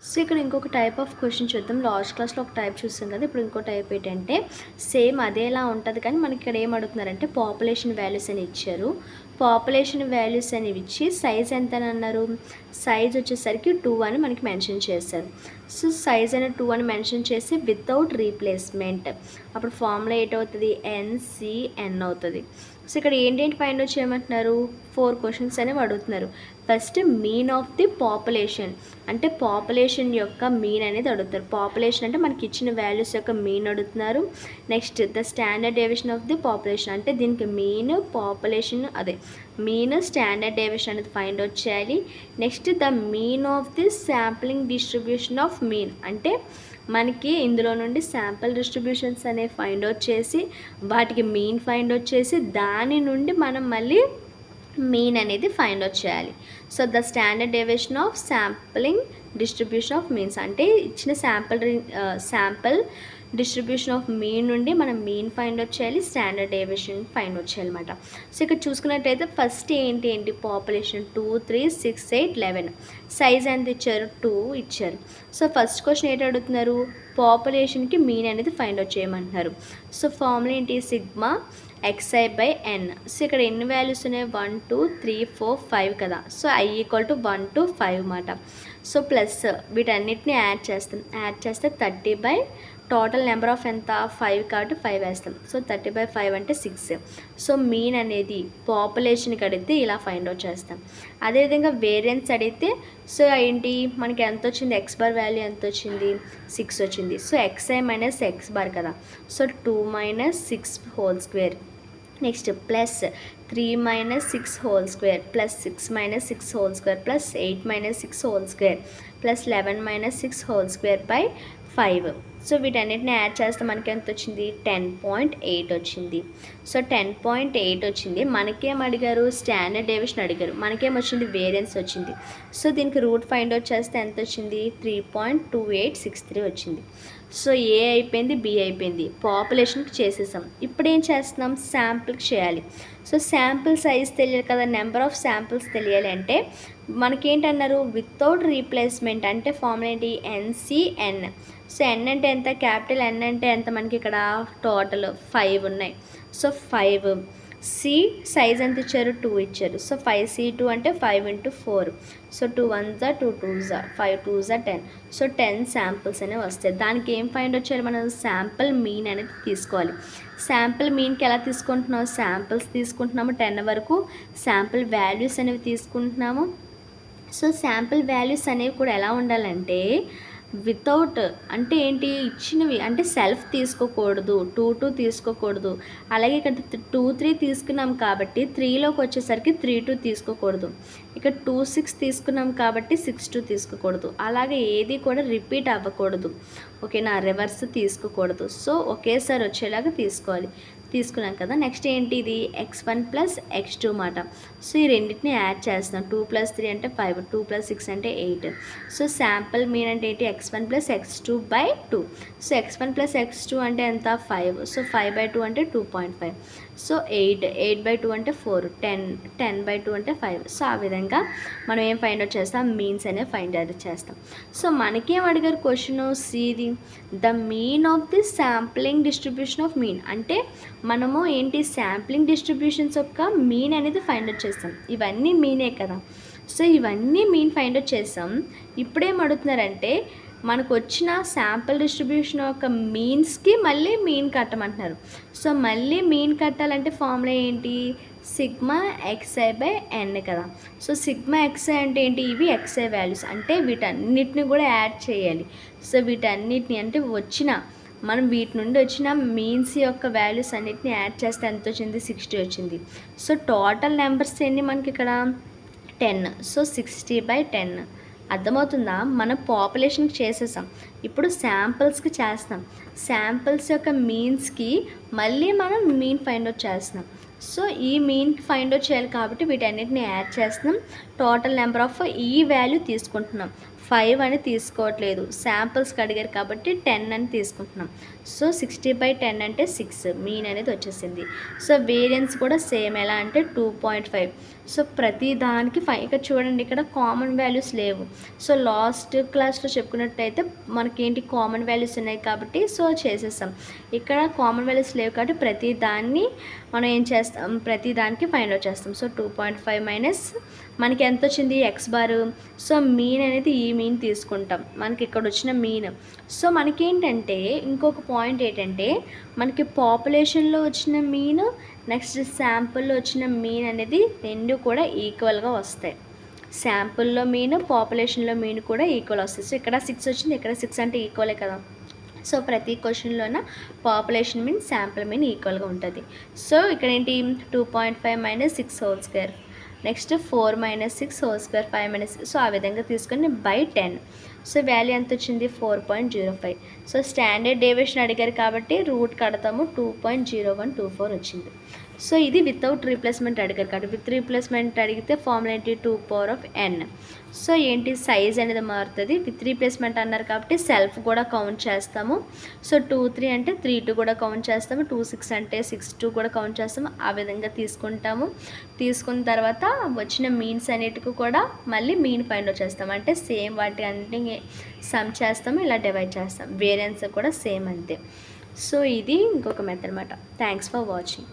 So ఇక్కడ ఇంకొక type of question చూద్దాం. లాస్ట్ క్లాస్లో ఒక టైప్ చూసాం కదా, ఇప్పుడు ఇంకో టైప్ ఏంటంటే సేమ్ అదేలా ఉంటుంది కానీ మనకి ఇక్కడ ఏం అడుగుతున్నారంటే పాపులేషన్ వాల్యూస్ అని ఇచ్చారు. పాపులేషన్ వాల్యూస్ అని ఇచ్చి సైజ్ ఎంత అని అన్నారు. సైజ్ వచ్చేసరికి 2 అని మనకి మెన్షన్ చేశారు. సో సైజ్ అనేది 2 అని మెన్షన్ చేసి వితౌట్ రీప్లేస్మెంట్, అప్పుడు ఫార్ములా ఏంటవుతుంది, NCN అవుతుంది. సో ఇక్కడ ఏంటేంటి ఫైండ్ అవుట్ చేయమంటున్నారు, 4 క్వశ్చన్స్ అనేవి అడుగుతున్నారు. First mean of the population, అంటే పాపులేషన్ యొక్క మీన్ అనేది అడుగుతారు. పాపులేషన్ అంటే మనకి ఇచ్చిన వాల్యూస్ యొక్క మీన్ అడుగుతున్నారు. Next the standard deviation of the population, అంటే దీనికి మీన్ పాపులేషన్ అదే మీన్ స్టాండర్డ్ డేవియేషన్ అనేది ఫైండ్ అవుట్ చేయాలి. Next the mean of the sampling distribution of mean, అంటే మనకి ఇందులో నుండి శాంపుల్ డిస్ట్రిబ్యూషన్స్ అనేవి ఫైండ్ అవుట్ చేసి వాటికి మీన్ ఫైండ్ అవుట్ చేసి దాని నుండి మనం మళ్ళీ మీన్ అనేది ఫైండ్ అవుట్ చేయాలి. So the standard deviation of sampling distribution of means, అంటే ఇచ్చిన శాంపుల్ డిస్ట్రిబ్యూషన్ ఆఫ్ మీన్ నుండి మనం మీన్ ఫైండ్ అవుట్ చేయాలి, స్టాండర్డ్ డేవియేషన్ ఫైండ్ అవుట్ చేయాలన్నమాట. సో ఇక్కడ చూసుకున్నట్టయితే ఫస్ట్ ఏంటి పాపులేషన్ 2, 3, 6, 8, 11. సైజ్ ఎంత ఇచ్చారు, 2 ఇచ్చారు. సో ఫస్ట్ క్వశ్చన్ ఏంటి అడుగుతున్నారు, పాపులేషన్కి మీన్ అనేది ఫైండ్ అవుట్ చేయమంటున్నారు. సో ఫార్ములా ఏంటి, సిగ్మా xi/n. సో ఇక్కడ ఎన్ని వాల్యూస్ ఉన్నాయి, 1, 2, 3, 4, 5 కదా. సో i = 1 to 5 అన్నమాట. సో ప్లస్ వీటన్నిటిని యాడ్ చేస్తే 30 టోటల్ నెంబర్ ఆఫ్ ఎంత, 5 కాబట్టి 5 వేస్తాం. సో 30/5 అంటే 6. సో మీన్ అనేది పాపులేషన్కి అడిగితే ఇలా ఫైండ్ అవుట్ చేస్తాం. అదేవిధంగా వేరియన్స్ అడిగితే సో ఏంటి మనకి ఎంత వచ్చింది, x బార్ వాల్యూ ఎంత వచ్చింది, 6 వచ్చింది. సో xi - x బార్ కదా. So 2 - 6 whole square. Next plus 3 - 6 whole square plus 6 - 6 whole square plus 8 - 6 whole square plus 11 - 6 whole square by 5. So వీటన్నిటిని యాడ్ చేస్తే మనకి ఎంత వచ్చింది, 10.8 వచ్చింది. సో 10.8 వచ్చింది. మనకేం అడిగారు, స్టాండర్డ్ డేవియేషన్ అడిగారు. మనకేం వచ్చింది, వేరియన్స్ వచ్చింది. సో దీనికి రూట్ ఫైండ్ అవుట్ చేస్తే ఎంత వచ్చింది, 3.2863 వచ్చింది. సో ఏ అయిపోయింది, బి అయిపోయింది. పాపులేషన్కి చేసేసాం. ఇప్పుడు ఏం చేస్తున్నాం, శాంపుల్కి చేయాలి. సో శాంపుల్ సైజ్ తెలియాలి కదా, నెంబర్ ఆఫ్ శాంపుల్స్ తెలియాలి అంటే మనకేంటన్నారు, వితౌట్ రీప్లేస్మెంట్, అంటే ఫార్ములా ఏంటి, NCN. సో n అంటే ఎంత, క్యాపిటల్ N అంటే ఎంత, మనకి ఇక్కడ టోటల్ 5 ఉన్నాయి. సో 5. సి సైజ్ ఎంత ఇచ్చారు, 2 ఇచ్చారు. సో 5C2 అంటే 5 × 4. So 2 1s 2 2s 5 2s 10. So 10 samples అనేవి వస్తాయి. దానికి ఏం ఫైండ్ అవుట్ చేయాలి, మనం శాంపుల్ మీన్ అనేది తీసుకోవాలి. శాంపుల్ మీన్కి ఎలా తీసుకుంటున్నాము, శాంపుల్స్ తీసుకుంటున్నాము 10 వరకు, శాంపుల్ వాల్యూస్ అనేవి తీసుకుంటున్నాము. సో శాంపుల్ వాల్యూస్ అనేవి కూడా ఎలా ఉండాలంటే వితౌట్, అంటే ఏంటి, ఇచ్చినవి అంటే సెల్ఫ్ తీసుకోకూడదు, 2 2 తీసుకోకూడదు. అలాగే ఇక్కడ 2 3 తీసుకున్నాం కాబట్టి 3లోకి వచ్చేసరికి 3 2 తీసుకోకూడదు. ఇక్కడ 2 6 తీసుకున్నాం కాబట్టి 6 2 తీసుకోకూడదు. అలాగే ఏది కూడా రిపీట్ అవ్వకూడదు, ఓకేనా, రివర్స్ తీసుకోకూడదు. సో ఒకేసారి వచ్చేలాగా తీసుకోవాలి. తీసుకున్నాం కదా. నెక్స్ట్ ఏంటి, ఇది x1 + x2 మాట. సో ఈ రెండింటిని యాడ్ చేస్తున్నాం. 2 + 3 అంటే 5, 2 + 6 అంటే 8. సో శాంపుల్ మీన్ అంటే ఏంటి, x1 + x2/2. So x1 + x2 అంటే ఎంత, 5. సో 5/2 అంటే 2.5. సో 8/2 అంటే 4, 10/2 అంటే 5. సో ఆ విధంగా మనం ఏం ఫైండ్ అవుట్ చేస్తాం, మీన్స్ అనేవి ఫైండ్ అవుట్ చేస్తాం. సో మనకేం అడిగారు క్వశ్చన్, సిది the mean of the sampling distribution of mean, అంటే మనము ఏంటి, శాంప్లింగ్ డిస్ట్రిబ్యూషన్స్ యొక్క మీన్ అనేది ఫైండ్ అవుట్ చేస్తాం. ఇవన్నీ మీనే కదా. సో ఇవన్నీ మీన్ ఫైండ్ అవుట్ చేస్తాం. ఇప్పుడేం అడుగుతున్నారంటే మనకు వచ్చిన శాంపుల్ డిస్ట్రిబ్యూషన్ యొక్క మీన్స్కి మళ్ళీ మీన్ కట్టమంటున్నారు. సో మళ్ళీ మీన్ కట్టాలంటే ఫార్ములా ఏంటి, సిగ్మా xi/n కదా. సో సిగ్మా xi అంటే ఏంటి, ఇవి xi వాల్యూస్, అంటే వీటన్నిటిని కూడా యాడ్ చేయాలి. సో వీటన్నిటిని అంటే మనం వీటి నుండి వచ్చిన మీన్స్ యొక్క వాల్యూస్ అన్నిటిని యాడ్ చేస్తే ఎంత వచ్చింది, 60 వచ్చింది. సో టోటల్ నెంబర్స్ ఎన్ని మనకి ఇక్కడ 10. సో 60/10. అర్థమవుతుందా, మనం పాపులేషన్కి చేసేసాం. ఇప్పుడు శాంపిల్స్కి చేస్తాం. శాంపిల్స్ యొక్క మీన్స్కి మళ్ళీ మనం మీన్ ఫైండ్ అవుట్ చేస్తున్నాం. సో ఈ మీన్కి ఫైండ్ అవుట్ చేయాలి కాబట్టి వీటన్నిటిని యాడ్ చేస్తున్నాం. టోటల్ నెంబర్ ఆఫ్ ఈ వాల్యూ తీసుకుంటున్నాం. 5 అని తీసుకోవట్లేదు, శాంపుల్స్కి అడిగారు కాబట్టి 10 అని తీసుకుంటున్నాం. సో 60/10 అంటే 6 మీన్ అనేది వచ్చేసింది. సో వేరియన్స్ కూడా సేమ్, ఎలా అంటే 2.5. సో ప్రతి దానికి 5. ఇక్కడ చూడండి, ఇక్కడ కామన్ వాల్యూస్ లేవు. సో లాస్ట్ క్లాస్లో చెప్పుకున్నట్టయితే మనకేంటి కామన్ వాల్యూస్ ఉన్నాయి కాబట్టి సో చేసేసాం. ఇక్కడ కామన్ వాల్యూస్ లేవు కాబట్టి ప్రతి దాన్ని మనం ఏం చేస్తాం, ప్రతి దానికి ఫైండ్ అవుట్ చేస్తాం. సో 2.5 మైనస్ మనకి ఎంత వచ్చింది ఎక్స్ బార్. సో మీన్ అనేది ఈ మీన్ తీసుకుంటాం, మనకి ఇక్కడ వచ్చిన మీన్. సో మనకేంటంటే ఇంకొక పాయింట్ ఏంటంటే, మనకి పాపులేషన్లో వచ్చిన మీన్ నెక్స్ట్ శాంపుల్లో వచ్చిన మీన్ అనేది రెండు కూడా ఈక్వల్గా వస్తాయి. శాంపుల్లో మీన్, పాపులేషన్లో మీన్ కూడా ఈక్వల్ వస్తాయి. సో ఇక్కడ 6 వచ్చింది, ఇక్కడ 6 అంటే ఈక్వలే కదా. సో ప్రతి క్వశ్చన్లోన పాపులేషన్ మీన్, శాంపుల్ మీన్ ఈక్వల్గా ఉంటుంది. సో ఇక్కడ ఏంటి 2.5 minus 6 whole square, next 4 minus 6 whole square, 5 minus. So ఆ విధంగా తీసుకొని బై 10. సో వాల్యూ ఎంత వచ్చింది 4.05. సో స్టాండర్డ్ డేవియేషన్ అడిగారు కాబట్టి రూట్ కడతాము, 2.0124 వచ్చింది. సో ఇది వితౌట్ రీప్లేస్మెంట్ అడిగారు కాబట్టి, విత్ రీప్లేస్మెంట్ అడిగితే ఫార్ములా ఏంటి 2n. సో ఏంటి సైజ్ అనేది మారుతుంది. విత్ రీప్లేస్మెంట్ అన్నారు కాబట్టి సెల్ఫ్ కూడా కౌంట్ చేస్తాము. సో 2 3 అంటే 3 2 కూడా కౌంట్ చేస్తాము, 2 6 అంటే 6 2 కూడా కౌంట్ చేస్తాము. ఆ విధంగా తీసుకుంటాము. తీసుకున్న తర్వాత వచ్చిన మీన్స్ అన్నిటికీ కూడా మళ్ళీ మీన్ ఫైండ్ అవుట్ చేస్తాం. అంటే సేమ్ వాటి అన్నింటినీ సమ్ చేస్తాము, ఇలా డివైడ్ చేస్తాం. వేరియన్స్ కూడా సేమ్ అంతే. సో ఇది ఇంకొక మెథడ్ అనమాట. Thanks for watching.